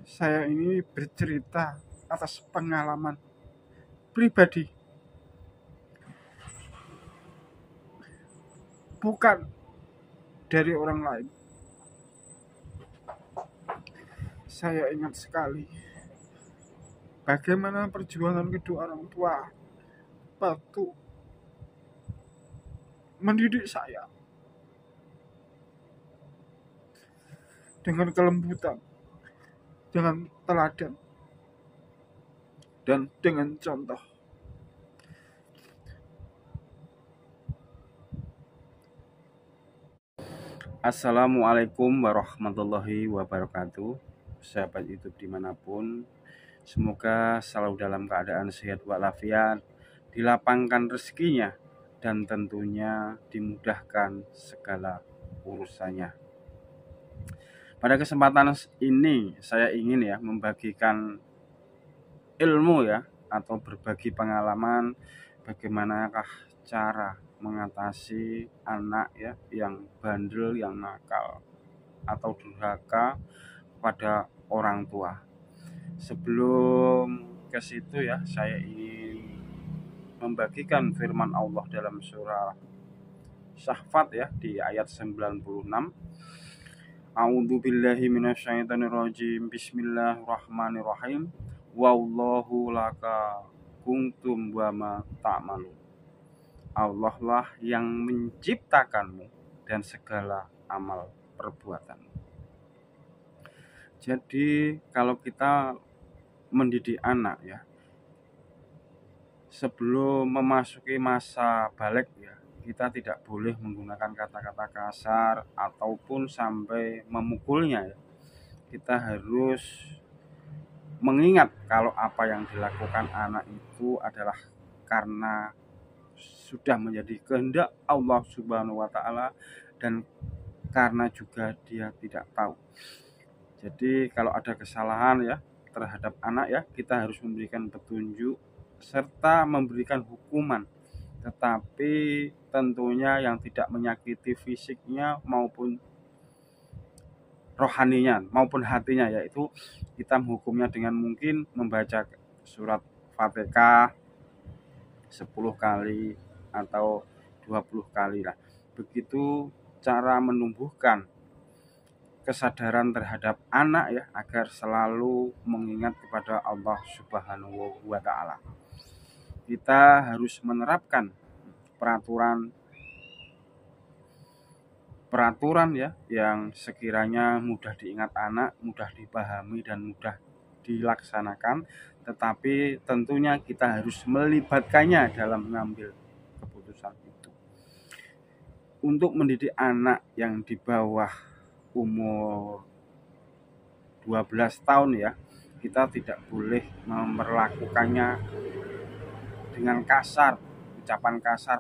Saya ini bercerita atas pengalaman pribadi, bukan dari orang lain. Saya ingat sekali bagaimana perjuangan kedua orang tua waktu mendidik saya dengan kelembutan, dengan teladan, dan dengan contoh. Assalamualaikum warahmatullahi wabarakatuh. Sahabat YouTube dimanapun, semoga selalu dalam keadaan sehat walafiat, dilapangkan rezekinya, dan tentunya dimudahkan segala urusannya. Pada kesempatan ini saya ingin membagikan ilmu atau berbagi pengalaman bagaimanakah cara mengatasi anak yang bandel, yang nakal atau durhaka pada orang tua. Sebelum ke situ saya ingin membagikan firman Allah dalam surah Syahfat di ayat 96. A'udzubillahi minasyaitonirrajim. Bismillahirrahmanirrahim. Wallahu laka kuntum wa ma ta'malun. Allah lah yang menciptakanmu dan segala amal perbuatanmu. Jadi kalau kita mendidik anak sebelum memasuki masa balik kita tidak boleh menggunakan kata-kata kasar ataupun sampai memukulnya. Kita harus mengingat kalau apa yang dilakukan anak itu adalah karena sudah menjadi kehendak Allah Subhanahu wa taala dan karena juga dia tidak tahu. Jadi kalau ada kesalahan terhadap anak kita harus memberikan petunjuk serta memberikan hukuman, tetapi tentunya yang tidak menyakiti fisiknya maupun rohaninya maupun hatinya, yaitu kita menghukumnya dengan mungkin membaca surat Fatihah 10 kali atau 20 kali lah. Begitu cara menumbuhkan kesadaran terhadap anak agar selalu mengingat kepada Allah Subhanahu wa taala. Kita harus menerapkan peraturan yang sekiranya mudah diingat anak, mudah dipahami dan mudah dilaksanakan, tetapi tentunya kita harus melibatkannya dalam mengambil keputusan itu. Untuk mendidik anak yang di bawah umur 12 tahun kita tidak boleh memperlakukannya dengan kasar, ucapan kasar,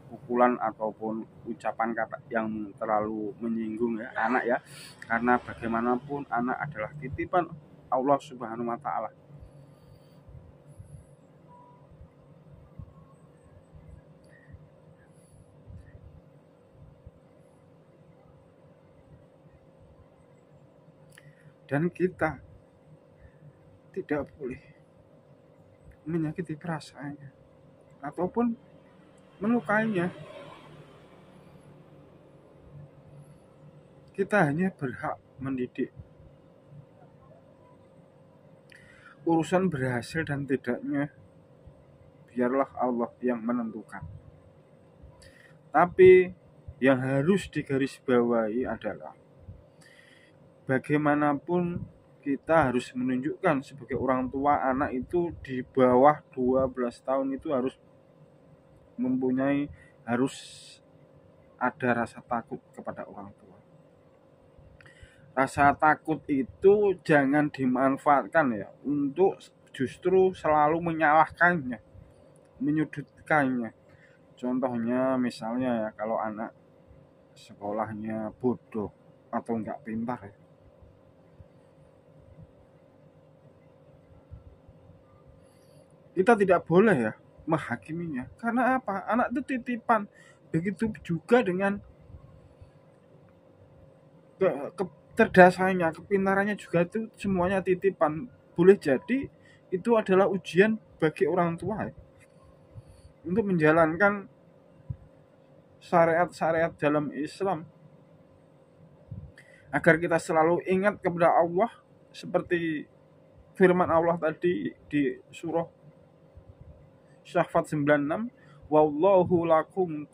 pukulan ataupun ucapan kata yang terlalu menyinggung anak karena bagaimanapun anak adalah titipan Allah Subhanahu wa taala. Dan kita tidak boleh menyakiti perasaannya ataupun melukainya. Kita hanya berhak mendidik. Urusan berhasil dan tidaknya biarlah Allah yang menentukan. Tapi yang harus digarisbawahi adalah bagaimanapun kita harus menunjukkan sebagai orang tua anak itu di bawah 12 tahun itu harus ada rasa takut kepada orang tua. Rasa takut itu jangan dimanfaatkan untuk justru selalu menyalahkannya, menyudutkannya. Contohnya misalnya kalau anak sekolahnya bodoh atau enggak pintar kita tidak boleh menghakiminya. Karena apa? Anak itu titipan. Begitu juga dengan kecerdasannya, kepintarannya juga itu semuanya titipan. Boleh jadi itu adalah ujian bagi orang tua untuk menjalankan syariat-syariat dalam Islam agar kita selalu ingat kepada Allah seperti firman Allah tadi di surah Syahfat 96, wallahu lakum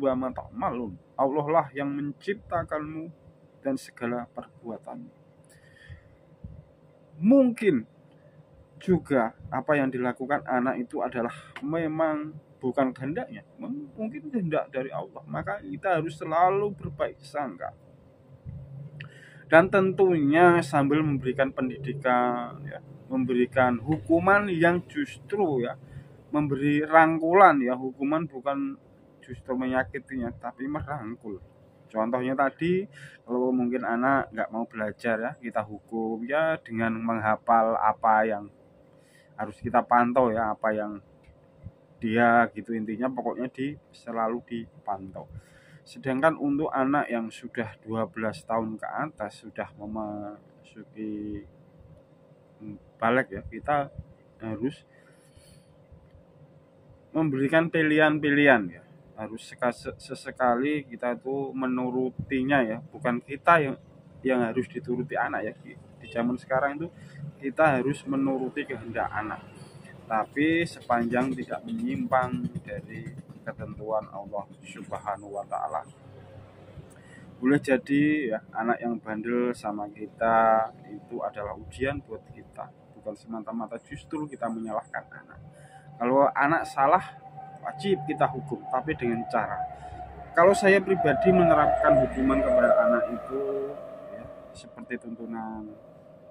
wa ma ta'malun. Allah lah yang menciptakanmu dan segala perbuatanmu. Mungkin juga apa yang dilakukan anak itu adalah memang bukan kehendaknya, mungkin kehendak dari Allah, maka kita harus selalu berbaik sangka dan tentunya sambil memberikan pendidikan ya, memberikan hukuman yang justru ya memberi rangkulan ya, hukuman bukan justru menyakitinya tapi merangkul. Contohnya tadi, kalau mungkin anak nggak mau belajar ya, kita hukum ya dengan menghafal apa yang harus kita pantau ya, apa yang dia gitu, intinya pokoknya selalu dipantau. Sedangkan untuk anak yang sudah 12 tahun ke atas, sudah memasuki balik ya, kita harus memberikan pilihan-pilihan ya, harus sesekali kita tuh menurutinya ya, bukan kita yang harus dituruti anak ya. Di zaman sekarang itu kita harus menuruti kehendak anak, tapi sepanjang tidak menyimpang dari ketentuan Allah Subhanahu wa taala. Boleh jadi ya anak yang bandel sama kita itu adalah ujian buat kita, bukan semata-mata justru kita menyalahkan anak. Kalau anak salah, wajib kita hukum, tapi dengan cara. Kalau saya pribadi menerapkan hukuman kepada anak itu ya, seperti tuntunan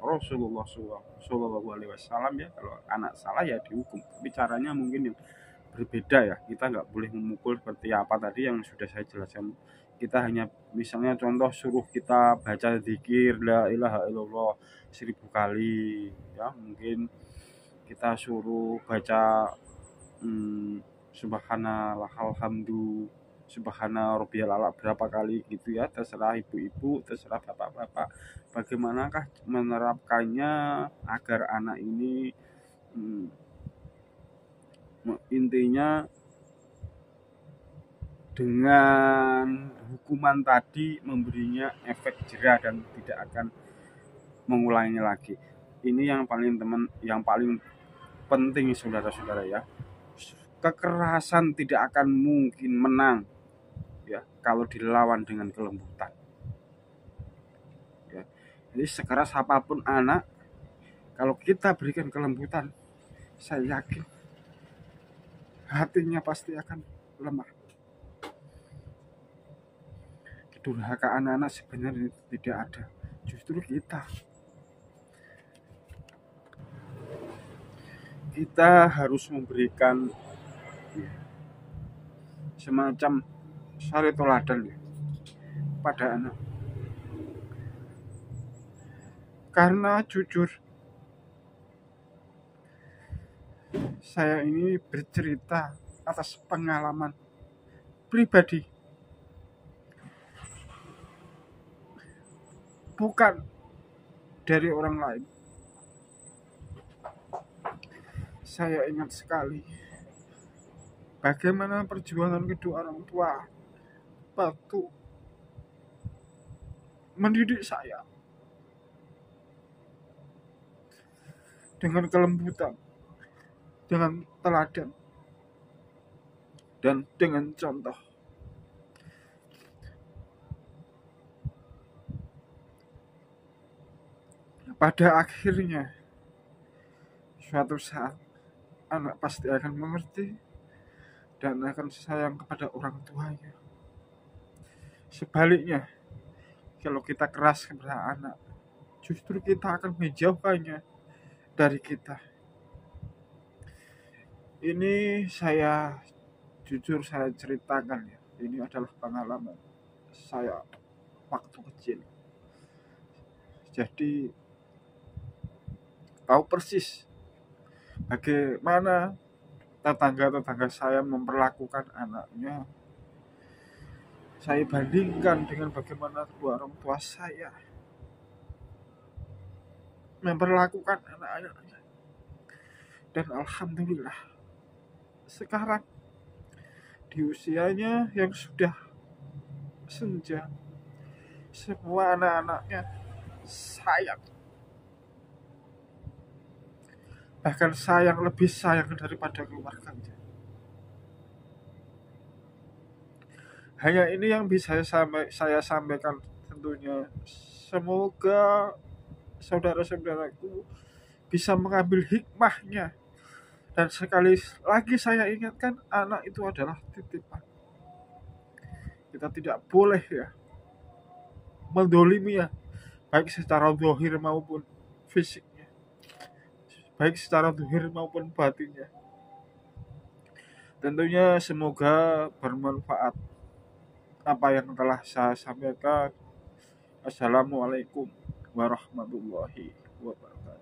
Rasulullah SAW ya, kalau anak salah ya dihukum, tapi caranya mungkin yang berbeda ya. Kita nggak boleh memukul seperti apa tadi yang sudah saya jelaskan. Kita hanya misalnya contoh suruh kita baca zikir la ilaha illallah 1000 kali ya, mungkin kita suruh baca subhanallah alhamdulillah subhana rabbiyal a'la berapa kali gitu ya, terserah ibu-ibu, terserah bapak-bapak bagaimanakah menerapkannya agar anak ini intinya dengan hukuman tadi memberinya efek jerah dan tidak akan mengulanginya lagi. Ini yang paling penting saudara-saudara ya. Kekerasan tidak akan mungkin menang ya kalau dilawan dengan kelembutan. Ya. Jadi sekeras apapun anak, kalau kita berikan kelembutan, saya yakin hatinya pasti akan lemah. Kedurhakaan anak sebenarnya tidak ada, justru kita harus memberikan semacam sari teladan pada anak. Karena jujur, saya ini bercerita atas pengalaman pribadi, bukan dari orang lain. Saya ingat sekali bagaimana perjuangan kedua orang tua waktu mendidik saya dengan kelembutan, dengan teladan, dan dengan contoh. Pada akhirnya, suatu saat anak pasti akan mengerti dan akan sayang kepada orang tuanya. Sebaliknya, kalau kita keras kepada anak, justru kita akan menjauhkannya dari kita. Ini jujur saya ceritakan ya. Ini adalah pengalaman saya waktu kecil. Jadi tahu persis bagaimana tetangga-tetangga saya memperlakukan anaknya. Saya bandingkan dengan bagaimana kedua orang tua saya. memperlakukan anak-anaknya. Dan alhamdulillah sekarang di usianya yang sudah senja, semua anak-anaknya sayang, bahkan sayang, lebih sayang daripada keluarganya. Hanya ini yang bisa saya sampaikan tentunya. Semoga saudara-saudaraku bisa mengambil hikmahnya. Dan sekali lagi saya ingatkan, anak itu adalah titipan. Kita tidak boleh ya mendolimi ya, baik secara zahir maupun fisiknya, baik secara zahir maupun batinnya. Tentunya semoga bermanfaat apa yang telah saya sampaikan. Assalamualaikum warahmatullahi wabarakatuh.